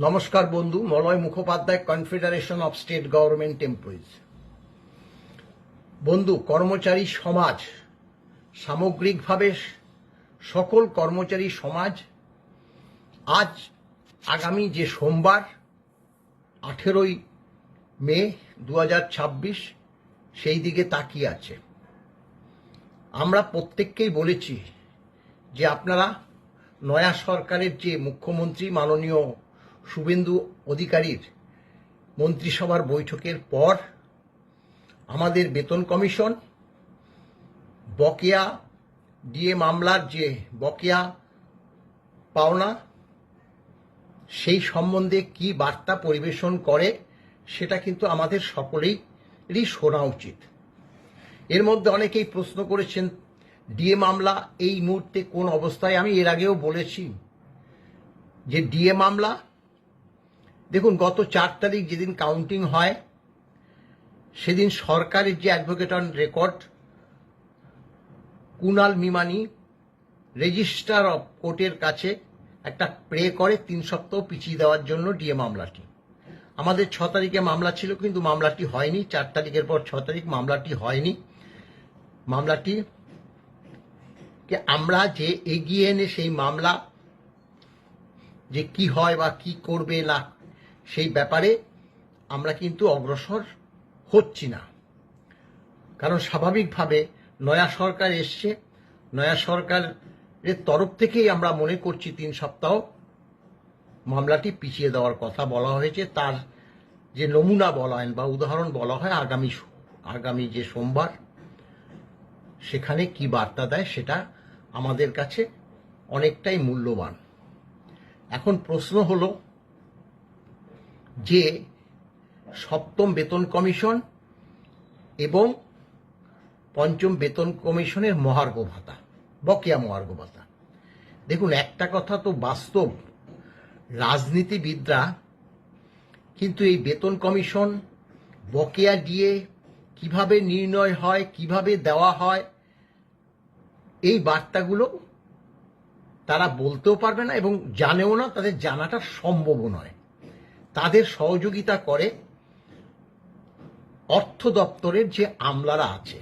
নমস্কার বন্ধু, Malay Mukhopadhyay, confederation of state government employees. বন্ধু, কর্মচারী সমাজ সামগ্রিকভাবে সকল কর্মচারী সমাজ আজ আগামী যে সোমবার 18ই মে 2026 সেই দিকে তাকিয়ে আছে। আমরা প্রত্যেককেই বলেছি যে আপনারা নয়া সরকারের যে মুখ্যমন্ত্রী মাননীয় শুভেন্দু অধিকারীর মন্ত্রিসভার বৈঠকের পর আমাদের বেতন কমিশন বকেয়া ডিএ মামলার যে বকেয়া পাওনা সেই সম্বন্ধে কি বার্তা পরিবেশন করে সেটা কিন্তু আমাদের সকলেরই শোনা উচিত। এর মধ্যে অনেকেই প্রশ্ন করেছেন ডিএ মামলা এই মুহূর্তে কোন অবস্থায়। আমি এর আগেও বলেছি যে ডিএ মামলা, দেখুন, গত 4 তারিখ যেদিন কাউন্টিং হয় সেদিন সরকারের যে advocate on record Kunal Mimani registrar of কোর্টের কাছে একটা প্রে করে 3 সপ্তাহ পিছিয়ে দেওয়ার জন্য ডিএ মামলাটি। আমাদের 6 তারিখে মামলা ছিল, কিন্তু মামলাটি হয়নি। 4 তারিখের পর 6 তারিখ মামলাটি হয়নি। মামলাটি কে আমরা যে এগিয়ে এনে সেই মামলা যে কি হয় বা কি করবে না সেই ব্যাপারে আমরা কিন্তু অগ্রসর হচ্ছি না। কারণ স্বাভাবিকভাবে নয়া সরকার এসছে, নয়া সরকারের তরফ থেকেই আমরা মনে করছি 3 সপ্তাহ মামলাটি পিছিয়ে দেওয়ার কথা বলা হয়েছে। তার যে নমুনা বলা হয় বা উদাহরণ বলা হয় আগামী যে সোমবার, সেখানে কি বার্তা দেয় সেটা আমাদের কাছে অনেকটাই মূল্যবান। এখন প্রশ্ন হলো যে 7ম বেতন কমিশন এবং 5ম বেতন কমিশনের মহার্ঘ ভাতা, বকেয়া মহার্ঘ ভাতা। দেখুন, একটা কথা তো বাস্তব, রাজনীতিবিদরা কিন্তু এই বেতন কমিশন বকেয়া দিয়ে কিভাবে নির্ণয় হয়, কিভাবে দেওয়া হয়, এই বার্তাগুলো তারা বলতেও পারবে না এবং জানেও না, তাদের জানাটা সম্ভবও নয়। তাদের সহযোগিতা করে অর্থ দপ্তরের যে আমলারা আছে।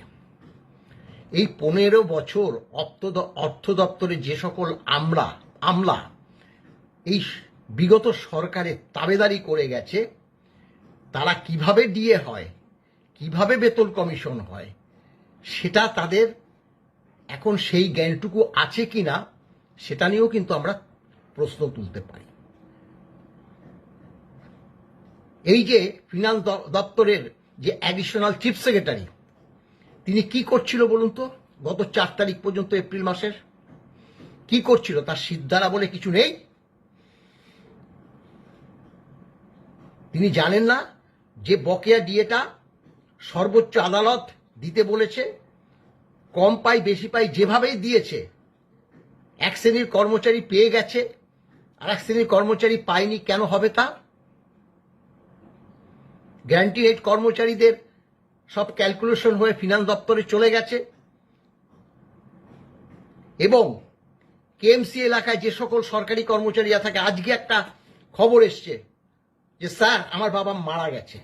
এই 15 বছর অর্থ দপ্তরে যে সকল আমলা এই বিগত সরকারের তাবেদারি করে গেছে, তারা কিভাবে ডিএ হয়, কিভাবে বেতন কমিশন হয়, সেটা তাদের এখন সেই জ্ঞানটুকু আছে কিনা সেটা নিয়েও কিন্তু আমরা প্রশ্ন তুলতে পারি। এই যে ফিনান্স দপ্তরের যে অ্যাডিশনাল চিফ সেক্রেটারি, তিনি কি করছিল বলুন তো? গত 4 তারিখ পর্যন্ত এপ্রিল মাসের কি করছিল? তার সিদ্ধারা বলে কিছু নেই? তিনি জানেন না যে বকেয়া ডিএটা সর্বোচ্চ আদালত দিতে বলেছে? কম পাই বেশি পাই যেভাবেই দিয়েছে, এক শ্রেণীর কর্মচারী পেয়ে গেছে আর এক শ্রেণীর কর্মচারী পায়নি। কেন হবে তা? গ্যারান্টি রেট কর্মচারীদের সব ক্যালকুলেশন হয়ে ফিনান্স দপ্তরে চলে গেছে এবং কেএমসি এলাকায় যে সকল সরকারি কর্মচারীরা থাকে, আজকে একটা খবর এসছে যে স্যার আমার বাবা মারা গেছে,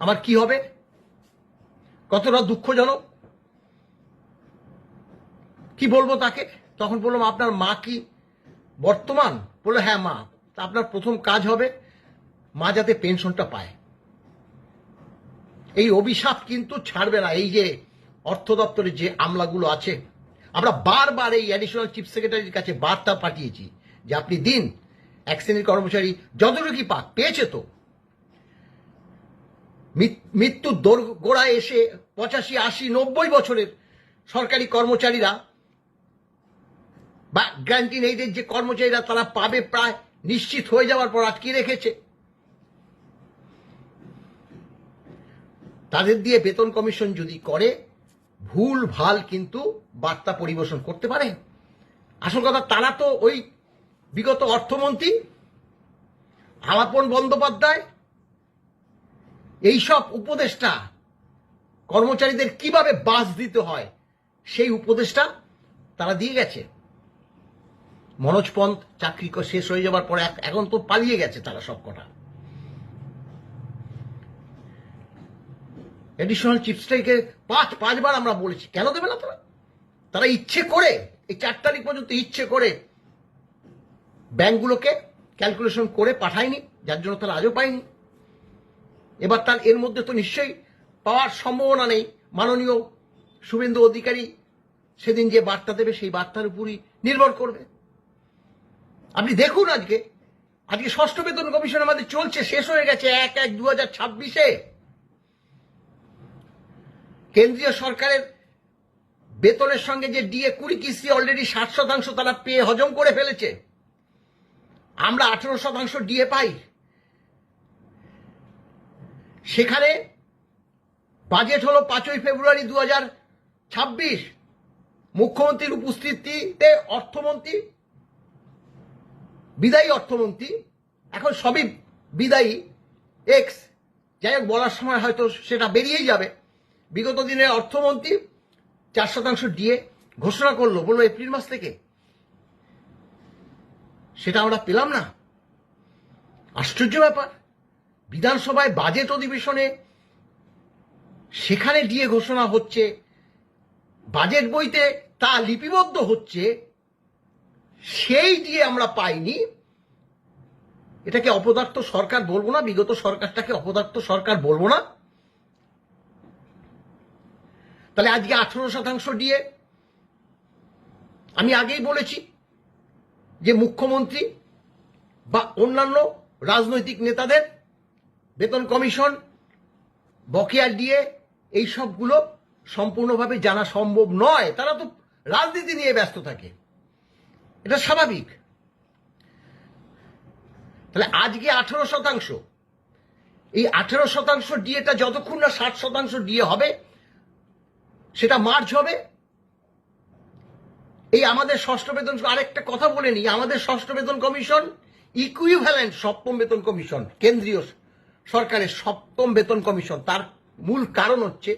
আমার কি হবে? কতটা দুঃখজনক! কি বলবো তাকে? তখন বললাম আপনার মা কি বর্তমান? বললো হ্যাঁ মা। তা আপনার প্রথম কাজ হবে মা যাতে পেনশনটা পায়। এই অভিশাপ কিন্তু ছাড়বে না। এই যে অর্থ দপ্তরের যে আমলাগুলো আছে, আমরা বারবার এই অ্যাডিশনাল চিফ সেক্রেটারির কাছে বার্তা পাঠিয়েছি যে আপনি দিন, এক শ্রেণীর কর্মচারী যতটুকু পাক পেয়েছে তো। মৃত্যুর দোরগোড়ায় এসে 85, 80, 90 বছরের সরকারি কর্মচারীরা বা গ্যারান্টি নেটের যে কর্মচারীরা তারা পাবে প্রায় নিশ্চিত হয়ে যাওয়ার পর আটকে রেখেছে। তাদের দিয়ে বেতন কমিশন যদি করে, ভুল ভাল কিন্তু বার্তা পরিবেশন করতে পারে। আসল কথা, তারা তো ওই বিগত অর্থমন্ত্রী আলাপন বন্দ্যোপাধ্যায় এইসব উপদেষ্টা কর্মচারীদের কিভাবে বাস দিতে হয় সেই উপদেশটা তারা দিয়ে গেছে। মনোজ পন্থ চাকরি শেষ হয়ে যাবার পরে এখন তো পালিয়ে গেছে তারা সব কটা। এডিশনাল চিফ স্ট্রাইকে পাঁচবার আমরা বলেছি, কেন দেবে না তারা? তারা ইচ্ছে করে এই 4 তারিখ পর্যন্ত ইচ্ছে করে ব্যাংকগুলোকে ক্যালকুলেশন করে পাঠায়নি, যার জন্য তারা আজও পায়নি। এবার তার এর মধ্যে তো নিশ্চয়ই পাওয়ার সম্ভাবনা নেই। মাননীয় শুভেন্দু অধিকারী সেদিন যে বার্তা দেবে সেই বার্তার উপরই নির্ভর করবে। আপনি দেখুন আজকে ষষ্ঠ বেতন কমিশন আমাদের চলছে, শেষ হয়ে গেছে 1/1/2026। কেন্দ্রীয় সরকারের বেতনের সঙ্গে যে ডিএ 20 কিস্তি অলরেডি 60% তারা পেয়ে হজম করে ফেলেছে। আমরা 18% ডিএ পাই। সেখানে বাজেট হলো 5ই ফেব্রুয়ারি 2026। মুখ্যমন্ত্রীর উপস্থিতিতে অর্থমন্ত্রী, বিদায়ী অর্থমন্ত্রী, এখন সবই বিদায়ী এক্স, যাই হোক বলার সময় হয়তো সেটা বেরিয়েই যাবে। বিগত দিনের অর্থমন্ত্রী 4% ডিএ ঘোষণা করলো, বললো এপ্রিল মাস থেকে। সেটা আমরা পেলাম না। আশ্চর্য ব্যাপার। বিধানসভায় বাজেট অধিবেশনে সেখানে ডিএ ঘোষণা হচ্ছে, বাজেট বইতে তা লিপিবদ্ধ হচ্ছে, সেই ডিএ আমরা পাইনি। এটাকে অপদার্থ সরকার বলবো না? বিগত সরকারটাকে অপদার্থ সরকার বলবো না? তাহলে আজকে 18% ডিএ। আমি আগেই বলেছি যে মুখ্যমন্ত্রী বা অন্যান্য রাজনৈতিক নেতাদের বেতন কমিশন, বকেয়া ডিএ, এই সবগুলো সম্পূর্ণভাবে জানা সম্ভব নয়। তারা তো রাজনীতি নিয়ে ব্যস্ত থাকে, এটা স্বাভাবিক। তাহলে আজকে 18%, এই 18% ডিএটা যতক্ষণ না 60% ডিএ হবে, সেটা মার্চ হবে। এই আমাদের ষষ্ঠ বেতন, আরেকটা কথা বলে নিই, আমাদের ষষ্ঠ বেতন কমিশন ইকুইভ্যালেন্ট সপ্তম বেতন কমিশন, কেন্দ্রীয় সরকারের সপ্তম বেতন কমিশন। তার মূল কারণ হচ্ছে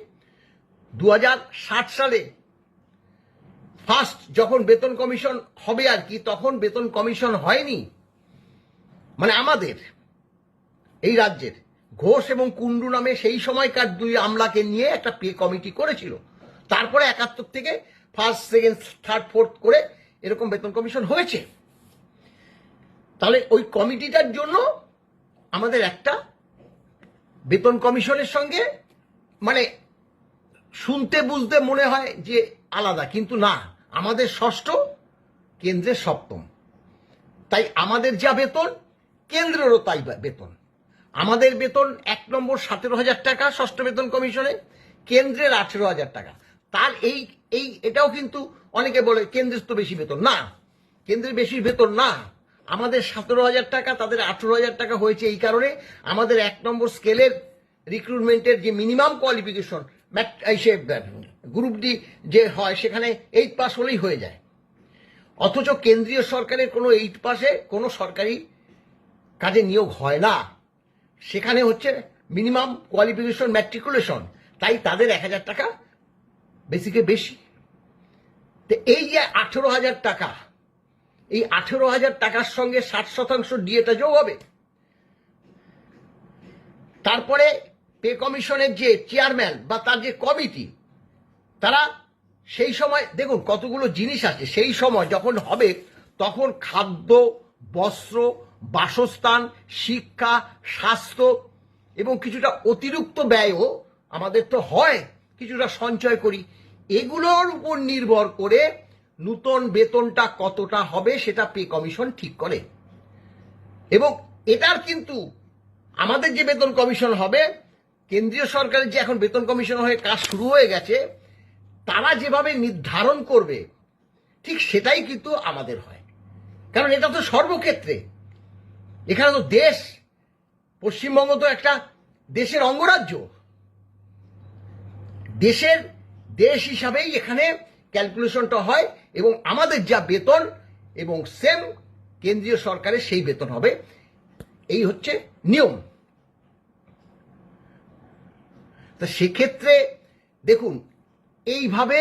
2060 সালে ফার্স্ট যখন বেতন কমিশন হবে আর কি, তখন বেতন কমিশন হয়নি। মানে আমাদের এই রাজ্যের ঘোষ এবং কুন্ডু নামে সেই সময়কার 2 আমলাকে নিয়ে একটা পে কমিটি করেছিল। তারপরে 71 থেকে ফার্স্ট, সেকেন্ড, থার্ড, ফোর্থ করে এরকম বেতন কমিশন হয়েছে। তাহলে ওই কমিটিটার জন্য আমাদের একটা বেতন কমিশনের সঙ্গে, মানে শুনতে বুঝতে মনে হয় যে আলাদা, কিন্তু না, আমাদের ষষ্ঠ, কেন্দ্রের সপ্তম। তাই আমাদের যা বেতন, কেন্দ্রেরও তাই বেতন। আমাদের বেতন 1 নম্বর 17,000 টাকা ষষ্ঠ বেতন কমিশনে, কেন্দ্রের 18,000 টাকা। তার এটাও কিন্তু অনেকে বলে কেন্দ্রের তো বেশি বেতন। না, কেন্দ্রের বেশি বেতন না, আমাদের 17,000 টাকা, তাদের 18,000 টাকা হয়েছে এই কারণে আমাদের 1 নম্বর স্কেলের রিক্রুটমেন্টের যে মিনিমাম কোয়ালিফিকেশন, গ্রুপ ডি যে হয়, সেখানে 8 পাস হলেই হয়ে যায়। অথচ কেন্দ্রীয় সরকারের কোনো 8 পাসে কোনো সরকারি কাজে নিয়োগ হয় না। সেখানে হচ্ছে মিনিমাম কোয়ালিফিকেশন ম্যাট্রিকুলেশন, তাই তাদের 1,000 টাকা বেসিকে বেশি। তো এই যে 18,000 টাকা, এই 18,000 টাকার সঙ্গে 60% ডিএটা যোগ হবে। তারপরে পে কমিশনের যে চেয়ারম্যান বা তার যে কমিটি, তারা সেই সময় দেখুন কতগুলো জিনিস আছে। সেই সময় যখন হবে তখন খাদ্য, বস্ত্র, বাসস্থান, শিক্ষা, স্বাস্থ্য এবং কিছুটা অতিরিক্ত ব্যয়ও আমাদের তো হয়, কিছুটা সঞ্চয় করি। এগুলোর উপর নির্ভর করে নূতন বেতনটা কতটা হবে সেটা পে কমিশন ঠিক করে। এবং এটার কিন্তু আমাদের যে বেতন কমিশন হবে, কেন্দ্রীয় সরকারের যে এখন বেতন কমিশন হয়ে কাজ শুরু হয়ে গেছে, তারা যেভাবে নির্ধারণ করবে ঠিক সেটাই কিন্তু আমাদের হয়। কারণ এটা তো সর্বক্ষেত্রে, এখানে তো দেশ, পশ্চিমবঙ্গ তো একটা দেশের অঙ্গরাজ্য, দেশ হিসাবেই এখানে ক্যালকুলেশনটা হয় এবং আমাদের যা বেতন এবং সেম কেন্দ্রীয় সরকারের সেই বেতন হবে। এই হচ্ছে নিয়ম। তো সেক্ষেত্রে দেখুন, এইভাবে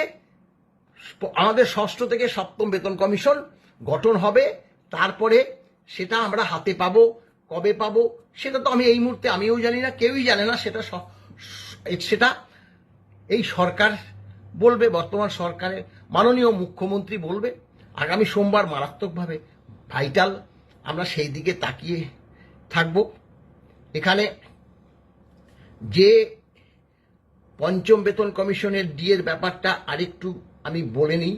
আমাদের ষষ্ঠ থেকে সপ্তম বেতন কমিশন গঠন হবে, তারপরে সেটা আমরা হাতে পাবো। কবে পাবো সেটা তো আমি এই মুহূর্তে আমিও জানি না, কেউই জানে না। সেটা এই সরকার বলবে, বর্তমান সরকারের মাননীয় মুখ্যমন্ত্রী বলবে। আগামী সোমবার মারাত্মকভাবে ভাইটাল, আমরা সেই দিকে তাকিয়ে থাকব। এখানে যে পঞ্চম বেতন কমিশনের ডিএর ব্যাপারটা আরেকটু আমি বলে নিই,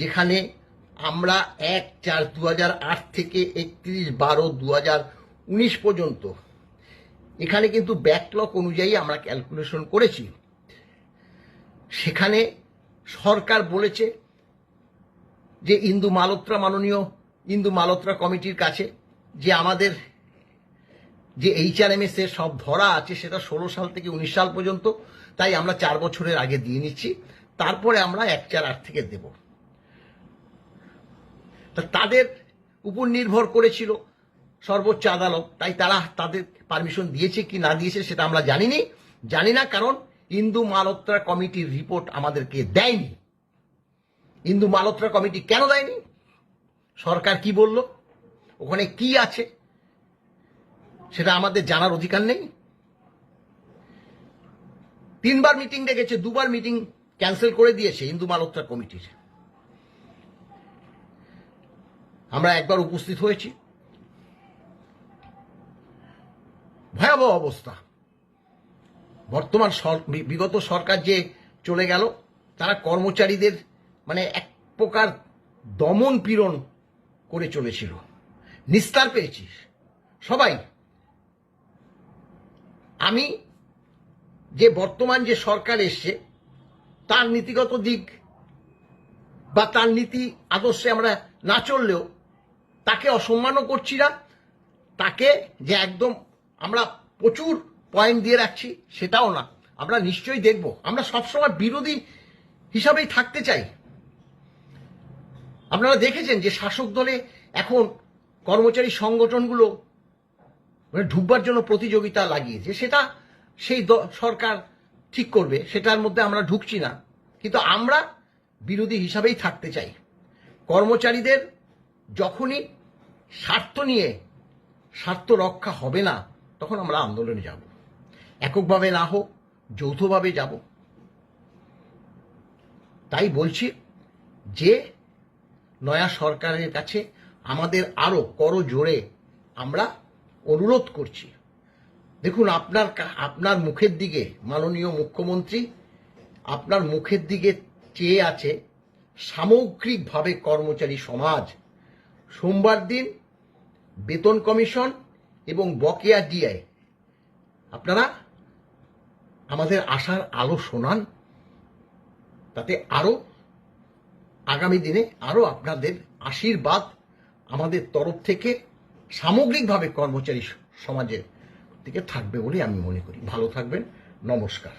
যেখানে আমরা 1/4/2008 থেকে 31/12/2019 পর্যন্ত এখানে কিন্তু ব্যাকলগ অনুযায়ী আমরা ক্যালকুলেশন করেছি। সেখানে সরকার বলেছে যে মাননীয় ইন্দু মালহোত্রা কমিটির কাছে যে আমাদের যে HRMS এর সব ধরা আছে সেটা 16 সাল থেকে 19 সাল পর্যন্ত, তাই আমরা 4 বছরের আগে দিয়ে নিচ্ছি, তারপরে আমরা 1/4/8 থেকে দেব। তাদের উপর নির্ভর করেছিল সর্বোচ্চ আদালত, তাই তারা তাদের পারমিশন দিয়েছে কি না দিয়েছে সেটা আমরা জানি না, কারণ ইন্দু মালহোত্রা কমিটির রিপোর্ট আমাদেরকে দেয়নি। ইন্দু মালহোত্রা কমিটি কেন দেয়নি, সরকার কি বলল, ওখানে কি আছে সেটা আমাদের জানার অধিকার নেই। 3 বার মিটিং ডেকেছে, 2 বার মিটিং ক্যান্সেল করে দিয়েছে ইন্দু মালহোত্রা কমিটির। আমরা একবার উপস্থিত হয়েছি, ভয়াবহ অবস্থা। বর্তমান বিগত সরকার যে চলে গেল, তারা কর্মচারীদের মানে এক প্রকার দমন পীড়ন করে চলেছিল। নিস্তার পেয়েছি সবাই। আমি যে বর্তমান যে সরকার এসছে তার নীতিগত দিক বা তার নীতি আদর্শে আমরা না চললেও তাকে অসম্মানও করছি না, তাকে যে একদম আমরা প্রচুর পয়েন্ট দিয়ে রাখছি সেটাও না। আমরা নিশ্চয়ই দেখব, আমরা সবসময় বিরোধী হিসাবেই থাকতে চাই। আপনারা দেখেছেন যে শাসক দলে এখন কর্মচারী সংগঠনগুলো মানে ঢুকবার জন্য প্রতিযোগিতা লাগিয়েছে, সেটা সেই সরকার ঠিক করবে, সেটার মধ্যে আমরা ঢুকছি না, কিন্তু আমরা বিরোধী হিসাবেই থাকতে চাই। কর্মচারীদের যখনই স্বার্থ রক্ষা হবে না, তখন আমরা আন্দোলনে যাব, এককভাবে না হোক যৌথভাবে যাব। তাই বলছি যে নয়া সরকারের কাছে আমাদের আরো করজোড়ে আমরা অনুরোধ করছি। দেখুন, আপনার মুখের দিকে মাননীয় মুখ্যমন্ত্রী আপনার মুখের দিকে চেয়ে আছে সামগ্রিকভাবে কর্মচারী সমাজ। সোমবার দিন বেতন কমিশন এবং বকেয়া ডিআই আপনারা আমাদের আশার আলো শোনান, তাতে আরো আগামী দিনে আরো আপনাদের আশীর্বাদ আমাদের তরফ থেকে সামগ্রিকভাবে কর্মচারী সমাজের দিকে থাকবে বলে আমি মনে করি। ভালো থাকবেন, নমস্কার।